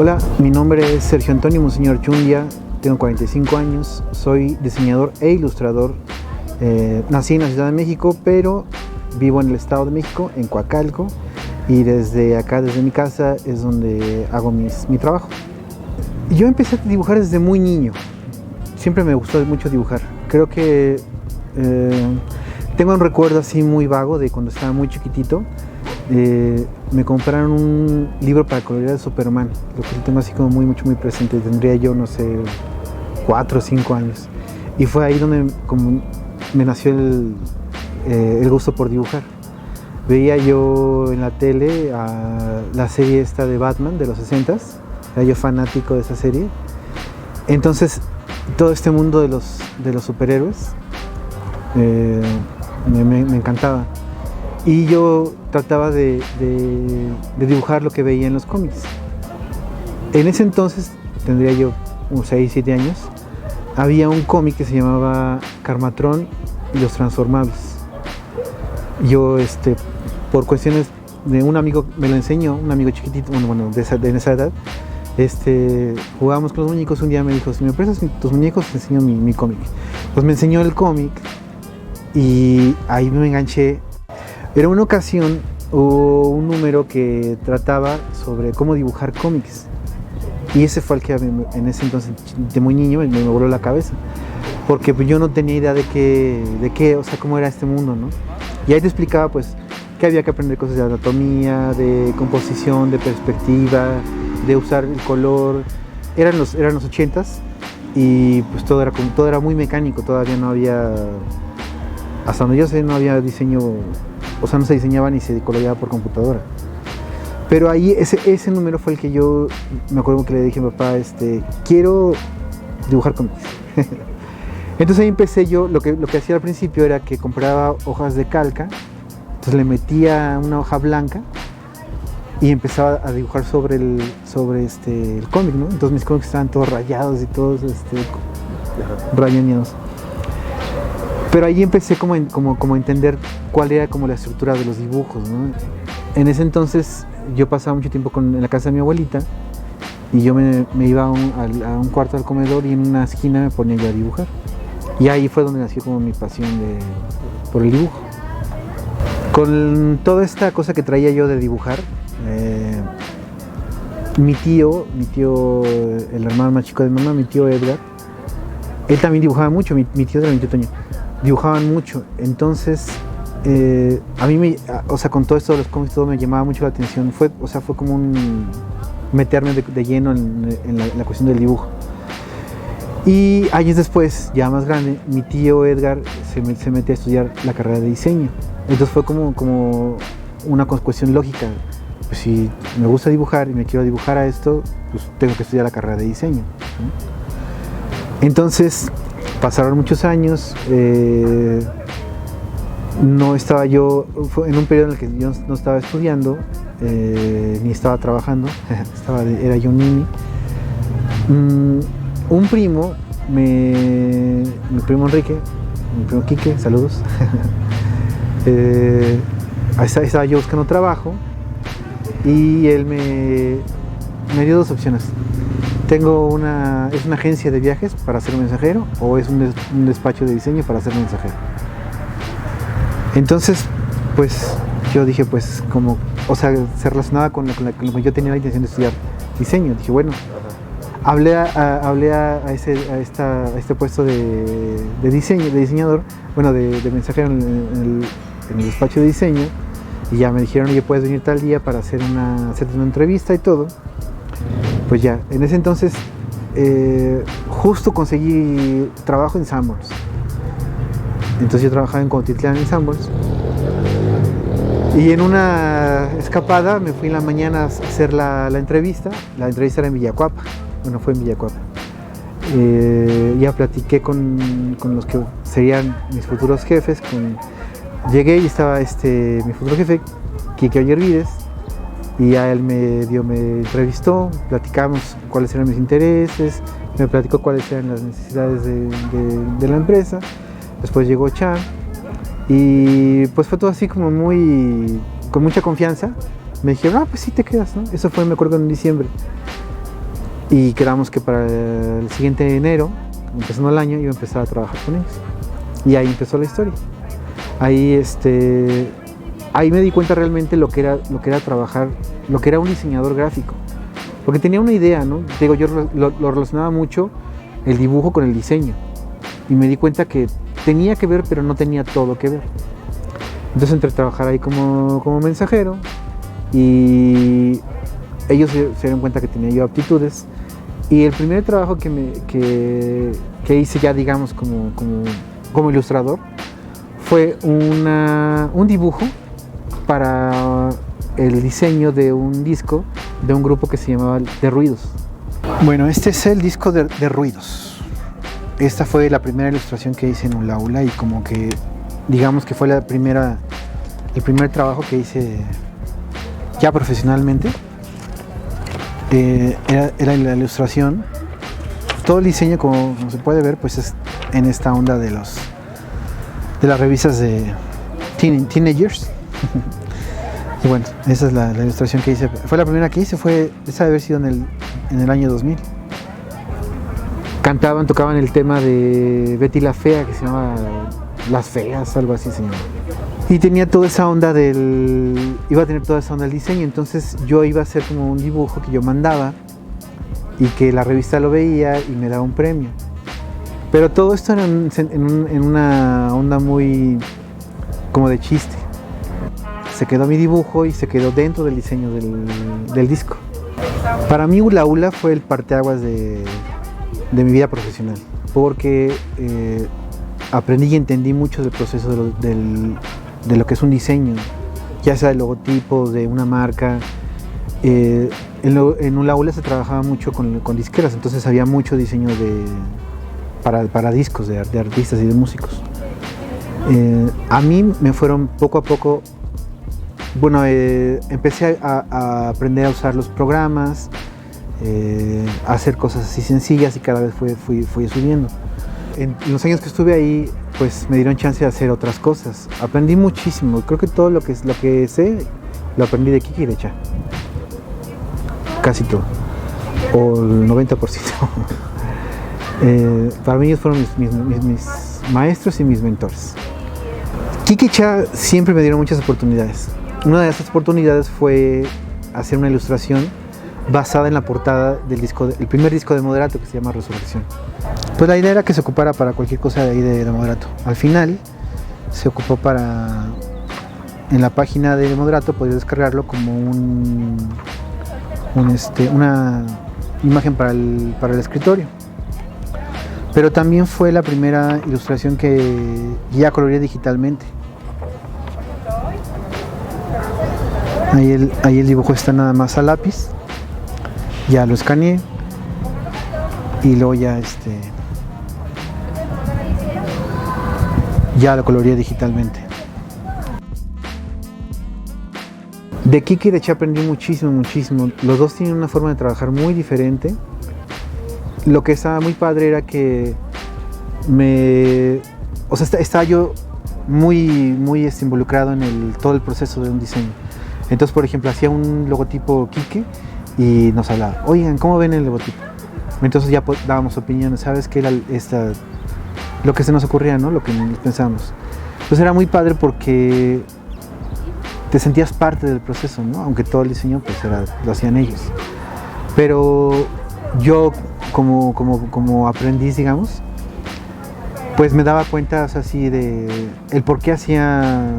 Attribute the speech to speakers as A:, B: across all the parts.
A: Hola, mi nombre es Sergio Antonio Monseñor Chundia, tengo 45 años, soy diseñador e ilustrador. Nací en la Ciudad de México, pero vivo en el Estado de México, en Coacalco, y desde acá, desde mi casa, es donde hago mi trabajo. Yo empecé a dibujar desde muy niño, siempre me gustó mucho dibujar. Creo que tengo un recuerdo así muy vago de cuando estaba muy chiquitito. Me compraron un libro para colorear de Superman, lo que tengo así como muy presente. Tendría yo, no sé, 4 o 5 años. Y fue ahí donde me nació el gusto por dibujar. Veía yo en la tele la serie esta de Batman de los 60s, era yo fanático de esa serie. Entonces, todo este mundo de los superhéroes me encantaba. Y yo trataba de dibujar lo que veía en los cómics. En ese entonces, tendría yo unos 6, 7 años, había un cómic que se llamaba Karmatron y los Transformables. Yo, por cuestiones de un amigo, me lo enseñó, un amigo chiquitito, bueno, de esa edad, jugábamos con los muñecos. Un día me dijo: si me prestas tus muñecos, te enseño mi cómic. Pues me enseñó el cómic y ahí me enganché. Pero en una ocasión hubo un número que trataba sobre cómo dibujar cómics, y ese fue el que en ese entonces, de muy niño, me voló la cabeza, porque yo no tenía idea de qué, o sea, cómo era este mundo, ¿no? Y ahí te explicaba pues que había que aprender cosas de anatomía, de composición, de perspectiva, de usar el color. Eran los 80s y pues todo era muy mecánico, todavía no había, hasta donde yo sé, no había diseño. O sea, no se diseñaba ni se coloreaba por computadora. Pero ahí ese número fue el que yo me acuerdo que le dije a mi papá: quiero dibujar cómics. Entonces ahí empecé yo. Lo que hacía al principio era que compraba hojas de calca, entonces le metía una hoja blanca y empezaba a dibujar sobre el cómic, ¿no? Entonces mis cómics estaban todos rayados y todos rayoneados. Pero ahí empecé como a entender cuál era como la estructura de los dibujos, ¿no? En ese entonces yo pasaba mucho tiempo en la casa de mi abuelita, y yo me iba a un cuarto del comedor, y en una esquina me ponía yo a dibujar. Y ahí fue donde nació como mi pasión por el dibujo. Con toda esta cosa que traía yo de dibujar, mi tío, el hermano más chico de mi mamá, mi tío Edgar, él también dibujaba mucho. Mi tío era mi tío Toño. Dibujaban mucho, entonces a mí con todo esto de los cómics, todo me llamaba mucho la atención. Fue como un meterme de lleno en la cuestión del dibujo. Y años después, ya más grande, mi tío Edgar se mete a estudiar la carrera de diseño. Entonces fue como una cuestión lógica: pues si me gusta dibujar y me quiero dibujar a esto, pues tengo que estudiar la carrera de diseño, ¿no? Entonces pasaron muchos años. No estaba yo, fue en un periodo en el que yo no estaba estudiando, ni estaba trabajando, era yo un niño. Un primo, mi primo Enrique, mi primo Quique, saludos. Estaba yo buscando trabajo, y él me dio dos opciones. Es una agencia de viajes para ser mensajero, o es un despacho de diseño para ser mensajero. Entonces, pues yo dije, pues se relacionaba con lo que yo tenía la intención de estudiar diseño. Dije, bueno, hablé a este puesto de diseñador, bueno, de mensajero en el despacho de diseño, y ya me dijeron: oye, puedes venir tal día para hacerte una entrevista y todo. Pues ya, en ese entonces justo conseguí trabajo en Sanborns. Entonces yo trabajaba en Cuautitlán, en Sanborns, y en una escapada me fui en la mañana a hacer la entrevista. La entrevista era en Villacuapa, fue en Villacuapa. Ya platiqué con los que serían mis futuros jefes. Llegué y estaba mi futuro jefe, Quique Ollervides, y a él me entrevistó, platicamos cuáles eran mis intereses, me platicó cuáles eran las necesidades de la empresa. Después llegó Chan, y pues fue todo así como con mucha confianza. Me dijeron: pues sí te quedas, ¿no? Eso fue, me acuerdo, en diciembre. y quedamos que para el siguiente enero, empezando el año, iba a empezar a trabajar con ellos. Y ahí empezó la historia. Ahí, ahí me di cuenta realmente lo que era trabajar, lo que era un diseñador gráfico. Porque tenía una idea, ¿no? Digo, yo lo relacionaba mucho el dibujo con el diseño. Y me di cuenta que tenía que ver, pero no tenía todo que ver. Entonces entré a trabajar ahí como mensajero y ellos se dieron cuenta que tenía yo aptitudes. Y el primer trabajo que hice ya, digamos, como ilustrador fue un dibujo para el diseño de un disco de un grupo que se llamaba De Ruidos. Bueno, este es el disco de Ruidos. Esta fue la primera ilustración que hice en Hula Hula y como que, digamos que fue el primer trabajo que hice ya profesionalmente. Era la ilustración. Todo el diseño, como se puede ver, pues es en esta onda de las revistas de teenagers. Y bueno, esa es la ilustración que hice. Fue la primera que hice, esa debe haber sido en el año 2000. Tocaban el tema de Betty la Fea, que se llama Las Feas, algo así se llama. Y tenía toda esa onda iba a tener toda esa onda del diseño, entonces yo iba a hacer como un dibujo que yo mandaba y que la revista lo veía y me daba un premio. Pero todo esto era en una onda muy como de chiste. Se quedó mi dibujo y se quedó dentro del diseño del disco. Para mí Hula Hula fue el parteaguas de mi vida profesional, porque aprendí y entendí mucho del proceso de lo que es un diseño, ya sea el logotipo de una marca. En Hula Hula se trabajaba mucho con disqueras, entonces había mucho diseño para discos de artistas y de músicos. A mí me fueron poco a poco, bueno, empecé a aprender a usar los programas, a hacer cosas así sencillas y cada vez fui subiendo. En los años que estuve ahí, pues me dieron chance de hacer otras cosas. Aprendí muchísimo, creo que todo lo que sé lo aprendí de Kiki y de Cha. Casi todo, o el 90%. Para mí ellos fueron mis maestros y mis mentores. Kiki y Cha siempre me dieron muchas oportunidades. Una de esas oportunidades fue hacer una ilustración basada en la portada el primer disco de Moderato, que se llama Resurrección. Pues la idea era que se ocupara para cualquier cosa de ahí de Moderato. Al final se ocupó en la página de Moderato podías descargarlo como una imagen para el escritorio. Pero también fue la primera ilustración que ya coloreé digitalmente. Ahí el dibujo está nada más a lápiz. Ya lo escaneé y luego ya lo coloreé digitalmente. De Kiki y de Cha aprendí muchísimo. Los dos tienen una forma de trabajar muy diferente. Lo que estaba muy padre era que estaba yo muy involucrado en todo el proceso de un diseño. Entonces, por ejemplo, hacía un logotipo Kike y nos hablaba, oigan, ¿cómo ven el logotipo? Entonces ya dábamos opiniones, ¿sabes qué era lo que se nos ocurría, ¿no? Lo que pensábamos. Entonces era muy padre porque te sentías parte del proceso, ¿no? Aunque todo el diseño pues lo hacían ellos. Pero yo como aprendiz, digamos, pues me daba cuenta, o sea, así de el por qué hacía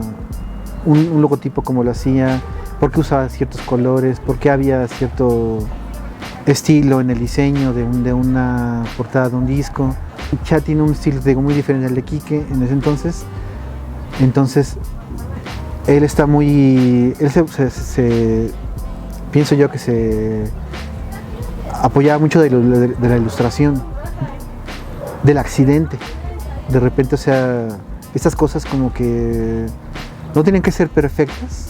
A: un logotipo como lo hacía, por qué usaba ciertos colores, por qué había cierto estilo en el diseño de una portada de un disco. Cha tiene un estilo, digo, muy diferente al de Kike en ese entonces. Entonces él está muy, pienso yo que se apoyaba mucho de la ilustración, del accidente. De repente, o sea, estas cosas como que no tienen que ser perfectas,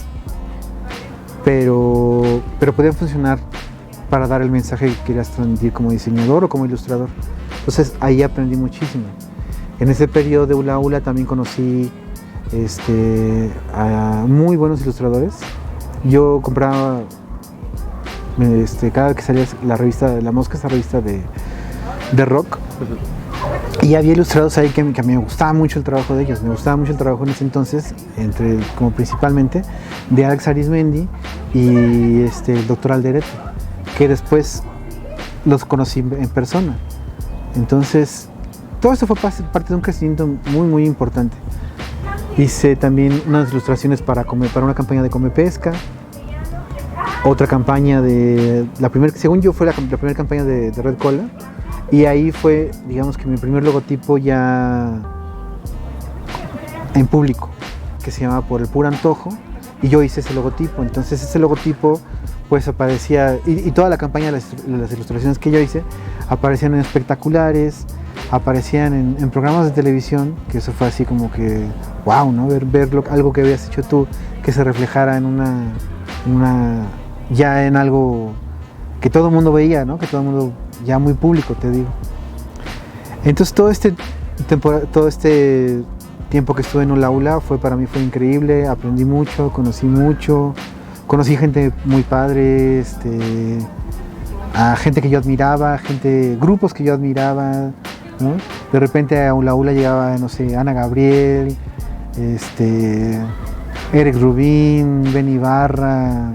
A: pero podían funcionar para dar el mensaje que querías transmitir como diseñador o como ilustrador. Entonces ahí aprendí muchísimo. En ese periodo de Hula Hula también conocí a muy buenos ilustradores. Yo compraba cada vez que salía la revista La Mosca, esa revista de rock. Y había ilustradores ahí que a mí me gustaba mucho el trabajo de ellos. Me gustaba mucho el trabajo en ese entonces, como principalmente de Alex Arizmendi y el doctor Alderete, que después los conocí en persona. Entonces, todo esto fue parte de un crecimiento muy, muy importante. Hice también unas ilustraciones para una campaña de Come Pesca, otra campaña según yo fue la primera campaña de Red Cola, y ahí fue, digamos que mi primer logotipo ya en público, que se llamaba Por el Puro Antojo, y yo hice ese logotipo. Entonces ese logotipo pues aparecía, y toda la campaña de las ilustraciones que yo hice aparecían en espectaculares, aparecían en programas de televisión, que eso fue así como que wow, ¿no? Ver algo que habías hecho tú, que se reflejara ya en algo que todo el mundo veía, ¿no? Que todo el mundo, ya muy público, te digo. Entonces todo este tiempo que estuve en Ulaula para mí fue increíble, aprendí mucho, conocí gente muy padre, a gente que yo admiraba, grupos que yo admiraba, ¿no? De repente a Ulaula llegaba, no sé, Ana Gabriel, Eric Rubin, Ben Ibarra,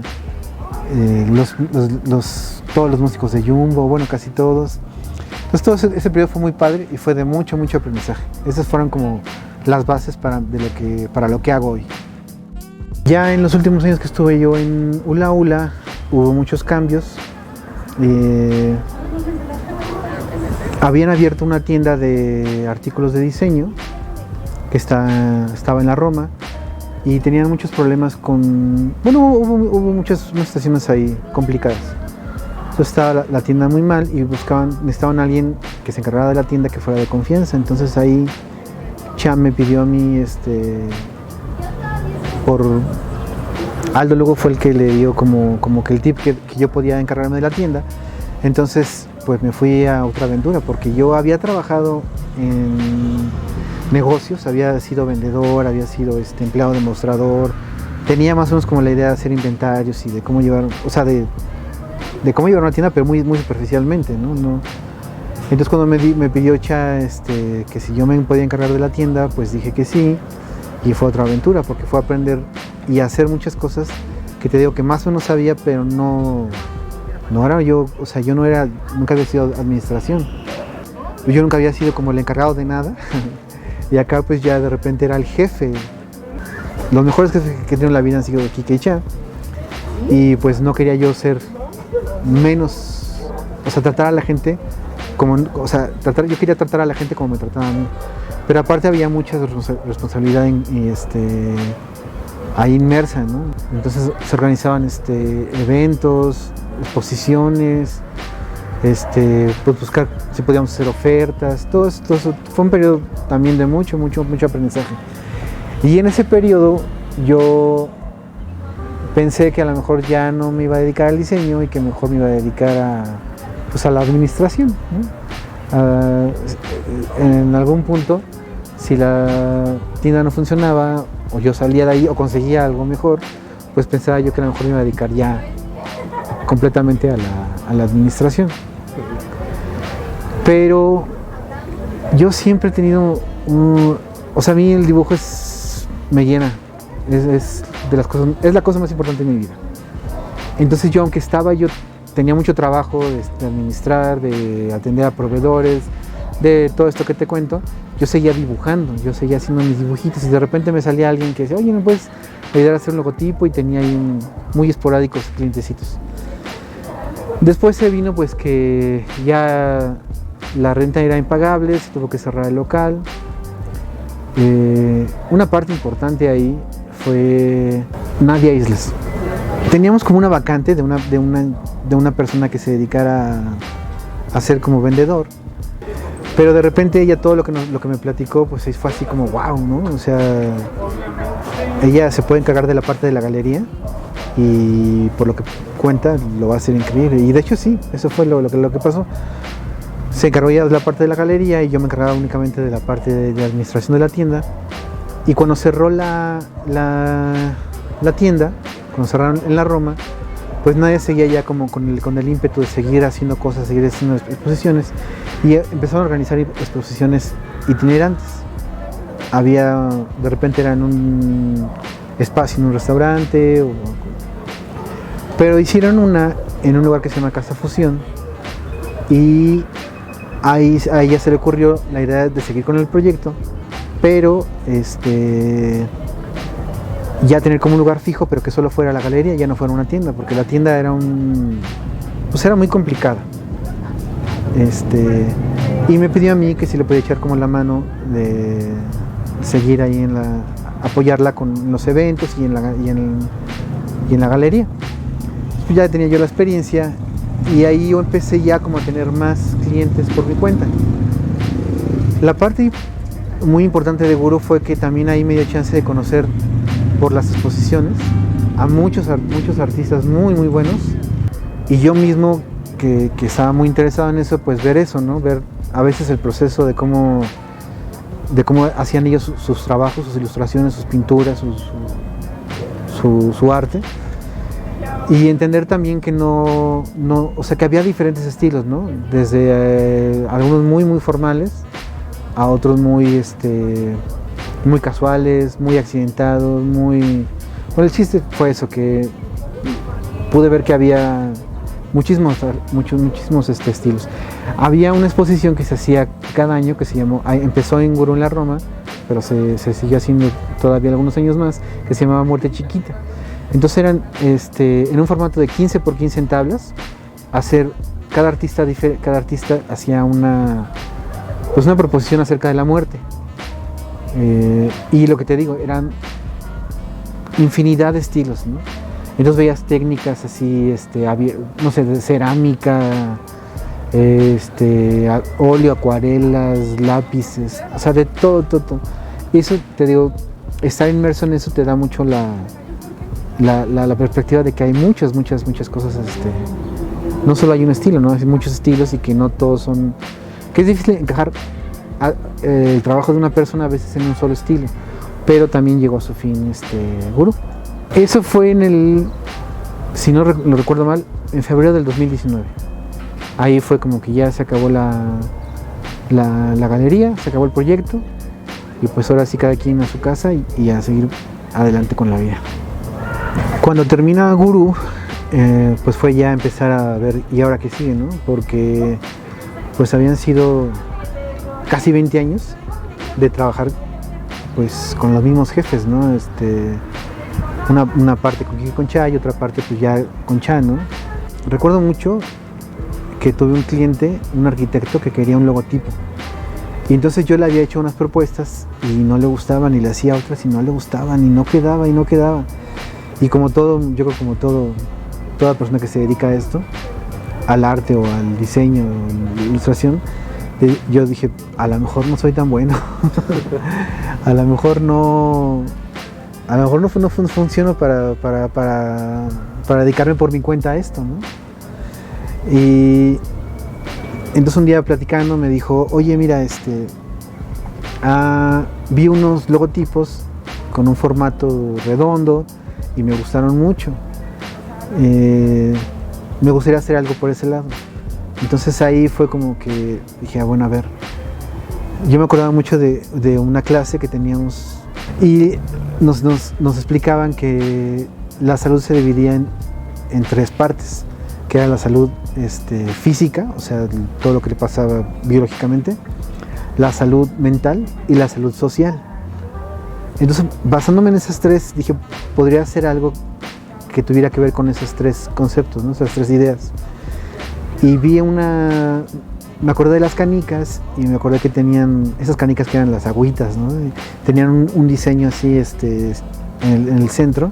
A: todos los músicos de Jumbo, bueno, casi todos. Entonces todo ese periodo fue muy padre y fue de mucho aprendizaje. Esas fueron como las bases para lo que hago hoy. Ya en los últimos años que estuve yo en Ulaula hubo muchos cambios. Habían abierto una tienda de artículos de diseño que estaba en la Roma, y tenían muchos problemas hubo muchas situaciones ahí complicadas. Entonces estaba la tienda muy mal y necesitaban a alguien que se encargara de la tienda, que fuera de confianza. Entonces ahí Cham me pidió a mí, Aldo luego fue el que le dio como que el tip que yo podía encargarme de la tienda. Entonces pues me fui a otra aventura, porque yo había trabajado en negocios, había sido vendedor, había sido empleado de mostrador, tenía más o menos como la idea de hacer inventarios y de cómo llevar, de cómo llevar una tienda, pero muy superficialmente, ¿no? Entonces cuando me pidió Cha que si yo me podía encargar de la tienda, pues dije que sí, y fue otra aventura, porque fue aprender y hacer muchas cosas que te digo que más o menos sabía, pero no era yo, yo nunca había sido administración, yo nunca había sido como el encargado de nada. Y acá pues ya de repente era el jefe. Los mejores jefes que he tenido en la vida han sido Kike y Cha. Y pues no quería yo ser menos, tratar a la gente yo quería tratar a la gente como me trataban a mí. Pero aparte había mucha responsabilidad ahí inmersa, ¿no? Entonces se organizaban eventos, exposiciones, pues buscar si podíamos hacer ofertas, todo eso fue un periodo también de mucho aprendizaje. Y en ese periodo yo pensé que a lo mejor ya no me iba a dedicar al diseño y que mejor me iba a dedicar a la administración, ¿no? En algún punto, si la tienda no funcionaba o yo salía de ahí o conseguía algo mejor, pues pensaba yo que a lo mejor me iba a dedicar ya completamente a la administración. Pero yo siempre he tenido a mí el dibujo me llena, es la cosa más importante de mi vida. Entonces yo, aunque tenía mucho trabajo de administrar, de atender a proveedores, de todo esto que te cuento, yo seguía dibujando, yo seguía haciendo mis dibujitos, y de repente me salía alguien que decía, oye, ¿me puedes ayudar a hacer un logotipo? Y tenía ahí muy esporádicos clientecitos. Después se vino pues que ya la renta era impagable, se tuvo que cerrar el local. Una parte importante ahí fue Nadia Islas. Teníamos como una vacante de una persona que se dedicara a ser como vendedor, pero de repente ella todo lo que me platicó pues fue así como wow, ¿no? Ella se puede encargar de la parte de la galería y por lo que cuenta lo va a hacer increíble, y de hecho sí, eso fue lo que pasó. Se encargó ya de la parte de la galería y yo me encargaba únicamente de la parte de administración de la tienda. Y cuando cerró la tienda, cuando cerraron en la Roma, pues nadie seguía ya como con el ímpetu de seguir haciendo cosas, seguir haciendo exposiciones, y empezaron a organizar exposiciones itinerantes. De repente era en un espacio, en un restaurante, pero hicieron una en un lugar que se llama Casa Fusión, y a ella se le ocurrió la idea de seguir con el proyecto, pero ya tener como un lugar fijo, pero que solo fuera la galería, ya no fuera una tienda, porque la tienda era era muy complicada. Y me pidió a mí que si le podía echar como la mano de seguir ahí apoyarla con los eventos y en la galería. Pues ya tenía yo la experiencia, y ahí yo empecé ya como a tener más clientes por mi cuenta. La parte muy importante de Guru fue que también ahí me dio chance de conocer por las exposiciones a muchos artistas muy muy buenos, y yo mismo que estaba muy interesado en eso, pues ver eso, ¿no? Ver a veces el proceso de cómo hacían ellos sus trabajos, sus ilustraciones, sus pinturas, su arte, y entender también que o sea, que había diferentes estilos, ¿no? Desde algunos muy muy formales a otros muy muy casuales, muy accidentados, Bueno, el chiste fue eso, que pude ver que había muchísimos estilos. Había una exposición que se hacía cada año que empezó en Guru en la Roma, pero se siguió haciendo todavía algunos años más, que se llamaba Muerte Chiquita. Entonces eran en un formato de 15 por 15 en tablas, cada artista hacía una proposición acerca de la muerte. Y lo que te digo, eran infinidad de estilos, ¿no? Entonces veías técnicas así, no sé, de cerámica, óleo, acuarelas, lápices, o sea, de todo. Y eso, te digo, estar inmerso en eso te da mucho la perspectiva de que hay muchas cosas, no solo hay un estilo, ¿no? Hay muchos estilos, y que no todos son, que es difícil encajar el trabajo de una persona a veces en un solo estilo, pero también llegó a su fin Guru. Eso fue si no lo recuerdo mal, en febrero del 2019. Ahí fue como que ya se acabó la galería, se acabó el proyecto, y pues ahora sí cada quien a su casa y a seguir adelante con la vida. Cuando termina Guru, pues fue ya empezar a ver, ¿y ahora qué sigue, no? Porque pues habían sido casi 20 años de trabajar pues con los mismos jefes, ¿no? Una parte con Chay y otra parte pues ya con Chan, ¿no? Recuerdo mucho que tuve un cliente, un arquitecto, que quería un logotipo, y entonces yo le había hecho unas propuestas y no le gustaban, y le hacía otras y no le gustaban, y no quedaba, y como todo, yo creo como toda persona que se dedica a esto, al arte o al diseño o la ilustración, yo dije, a lo mejor no soy tan bueno, a lo mejor no funciono para dedicarme por mi cuenta a esto, ¿no? Y entonces un día platicando me dijo, oye, mira, vi unos logotipos con un formato redondo y me gustaron mucho, me gustaría hacer algo por ese lado. Entonces ahí fue como que dije, bueno, a ver, yo me acordaba mucho de una clase que teníamos, y nos explicaban que la salud se dividía en tres partes, que era la salud física, o sea, todo lo que le pasaba biológicamente, la salud mental y la salud social. Entonces, basándome en esas tres, dije, podría hacer algo que tuviera que ver con esos tres conceptos, ¿no? Esas tres ideas. Y me acordé de las canicas, y me acordé que tenían esas canicas que eran las agüitas, ¿no? Y tenían un diseño así en el centro,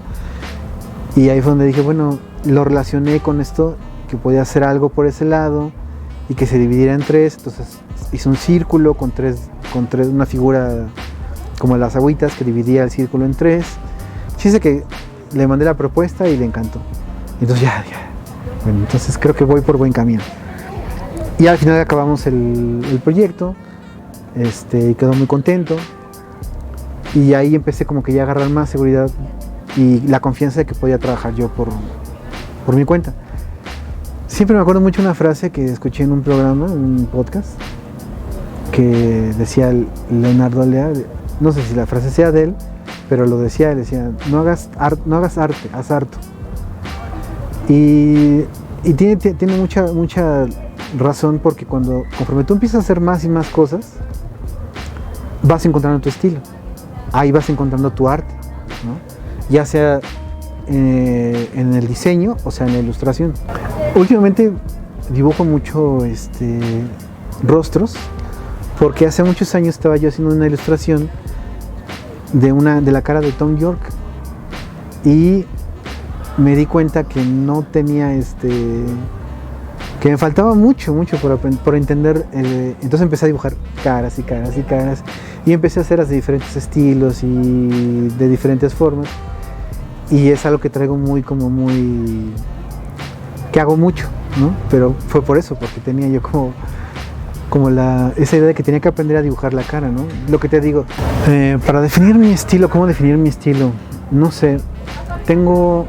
A: y ahí fue donde dije, bueno, lo relacioné con esto, que podía hacer algo por ese lado y que se dividiera en tres. Entonces hice un círculo con tres, una figura como las agüitas que dividía el círculo en tres. Chiste que le mandé la propuesta y le encantó. Entonces ya. Bueno, entonces creo que voy por buen camino. Y al final acabamos el proyecto, quedó muy contento, y ahí empecé como que ya a agarrar más seguridad y la confianza de que podía trabajar yo por mi cuenta. Siempre me acuerdo mucho una frase que escuché en un programa, un podcast, que decía Leonardo Lea, no sé si la frase sea de él, pero lo decía, él decía, no hagas arte, haz harto. Y tiene mucha razón, porque conforme tú empiezas a hacer más y más cosas, vas encontrando tu estilo, ahí vas encontrando tu arte, ¿no? Ya sea en el diseño, o sea en la ilustración. Últimamente dibujo mucho rostros, porque hace muchos años estaba yo haciendo una ilustración de la cara de Tom York, y me di cuenta que no tenía que me faltaba mucho por entender, entonces empecé a dibujar caras y caras y caras, y empecé a hacerlas de diferentes estilos y de diferentes formas, y es algo que traigo que hago mucho, ¿no? Pero fue por eso, porque tenía yo esa idea de que tenía que aprender a dibujar la cara, ¿no? Lo que te digo, para definir mi estilo, ¿cómo definir mi estilo? No sé, tengo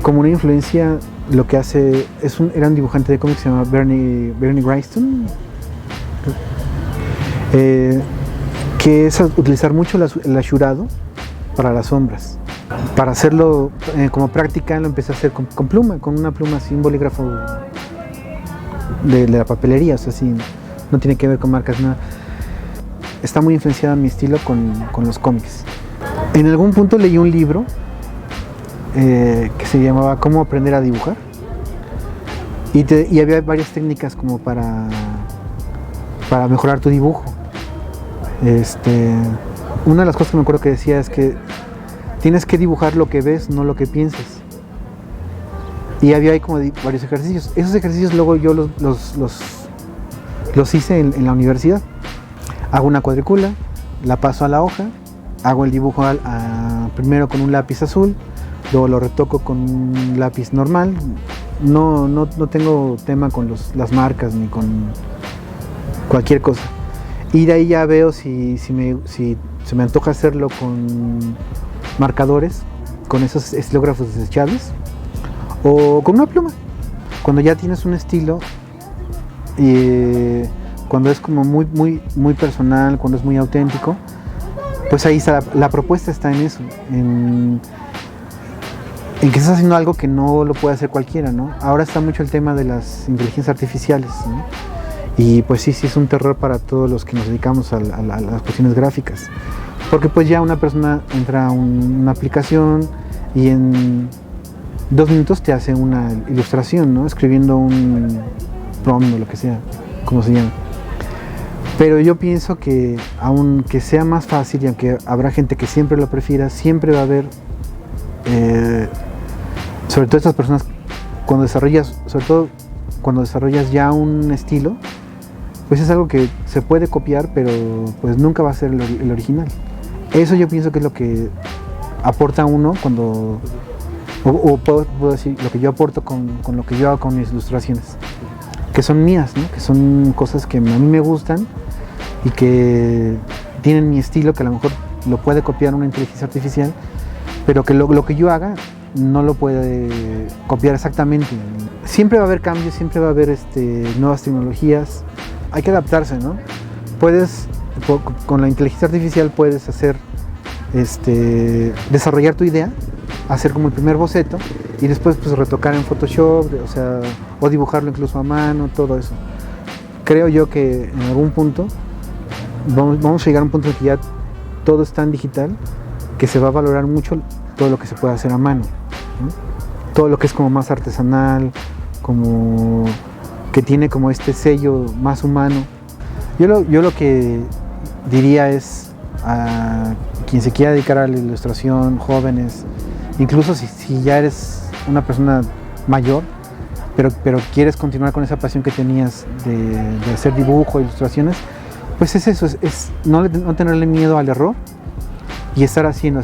A: como una influencia, lo que hace, era un dibujante de cómics que se llama Bernie Wrightson, que es utilizar mucho el ashurado para las sombras. Para hacerlo como práctica, lo empecé a hacer con una pluma así, un bolígrafo de la papelería, o sea, así, no tiene que ver con marcas, nada. Está muy influenciado mi estilo con los cómics. En algún punto leí un libro que se llamaba Cómo aprender a dibujar, y había varias técnicas como para mejorar tu dibujo. Una de las cosas que me acuerdo que decía es que tienes que dibujar lo que ves, no lo que piensas. Y había ahí como varios ejercicios. Esos ejercicios luego yo los hice en la universidad. Hago una cuadrícula, la paso a la hoja, hago el dibujo primero con un lápiz azul, luego lo retoco con un lápiz normal. No tengo tema con las marcas ni con cualquier cosa. Y de ahí ya veo si se me antoja hacerlo con marcadores, con esos estilógrafos desechables, o con una pluma. Cuando ya tienes un estilo, cuando es como muy personal, cuando es muy auténtico, pues ahí está la propuesta, está en eso, en que estás haciendo algo que no lo puede hacer cualquiera, ¿no? Ahora está mucho el tema de las inteligencias artificiales, ¿no? Y pues sí es un terror para todos los que nos dedicamos a las cuestiones gráficas, porque pues ya una persona entra a una aplicación y en 2 minutos te hace una ilustración, ¿no? Escribiendo un prompt o lo que sea, como se llama. Pero yo pienso que aunque sea más fácil, y aunque habrá gente que siempre lo prefiera, siempre va a haber, sobre todo estas personas, cuando desarrollas ya un estilo, pues es algo que se puede copiar, pero pues nunca va a ser el original. Eso yo pienso que es lo que aporta uno cuando, o puedo decir, lo que yo aporto con lo que yo hago con mis ilustraciones, que son mías, ¿no? Que son cosas que a mí me gustan y que tienen mi estilo, que a lo mejor lo puede copiar una inteligencia artificial, pero que lo que yo haga no lo puede copiar exactamente. Siempre va a haber cambios, siempre va a haber nuevas tecnologías. Hay que adaptarse, ¿no? Con la inteligencia artificial puedes desarrollar tu idea, hacer como el primer boceto y después pues retocar en Photoshop, o dibujarlo incluso a mano, todo eso. Creo yo que en algún punto vamos a llegar a un punto en que ya todo es tan digital que se va a valorar mucho todo lo que se puede hacer a mano, ¿no? Todo lo que es como más artesanal, como que tiene como este sello más humano. Yo lo que diría es a quien se quiera dedicar a la ilustración, jóvenes, incluso si ya eres una persona mayor, pero quieres continuar con esa pasión que tenías de hacer dibujo, ilustraciones, pues es eso, es no tenerle miedo al error y estar haciendo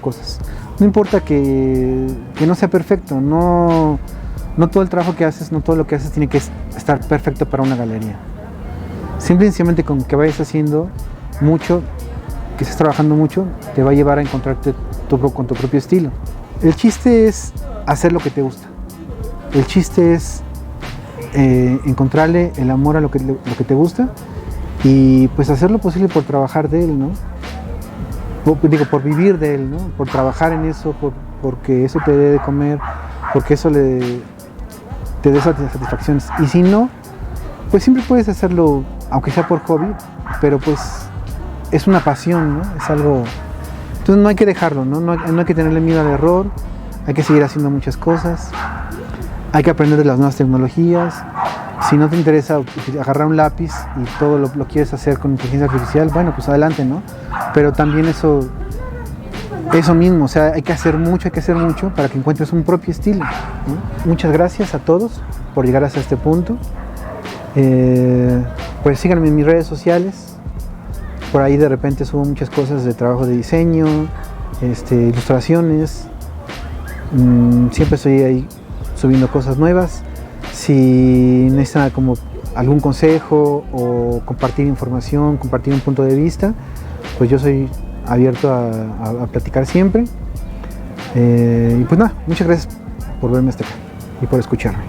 A: cosas. No importa que no sea perfecto, no todo el trabajo que haces, no todo lo que haces tiene que estar perfecto para una galería. Simplemente con que vayas haciendo mucho, que estés trabajando mucho, te va a llevar a encontrarte con tu propio estilo. El chiste es hacer lo que te gusta. El chiste es encontrarle el amor a lo que te gusta y pues hacer lo posible por trabajar de él, ¿no? Por vivir de él, ¿no? Por trabajar en eso, porque eso te dé de comer, porque eso te dé satisfacciones. Y si no, pues siempre puedes hacerlo, aunque sea por hobby, pero pues es una pasión, ¿no? Es algo... Entonces no hay que dejarlo, ¿no? No hay que tenerle miedo al error, hay que seguir haciendo muchas cosas, hay que aprender de las nuevas tecnologías. Si no te interesa agarrar un lápiz y todo lo quieres hacer con inteligencia artificial, bueno, pues adelante, ¿no? Pero también eso mismo, o sea, hay que hacer mucho para que encuentres un propio estilo, ¿no? Muchas gracias a todos por llegar hasta este punto. Pues síganme en mis redes sociales, por ahí de repente subo muchas cosas de trabajo de diseño, ilustraciones, siempre estoy ahí subiendo cosas nuevas. Si necesitan como algún consejo o compartir información, compartir un punto de vista, pues yo soy abierto a platicar siempre. Y pues nada, muchas gracias por verme hasta acá y por escucharme.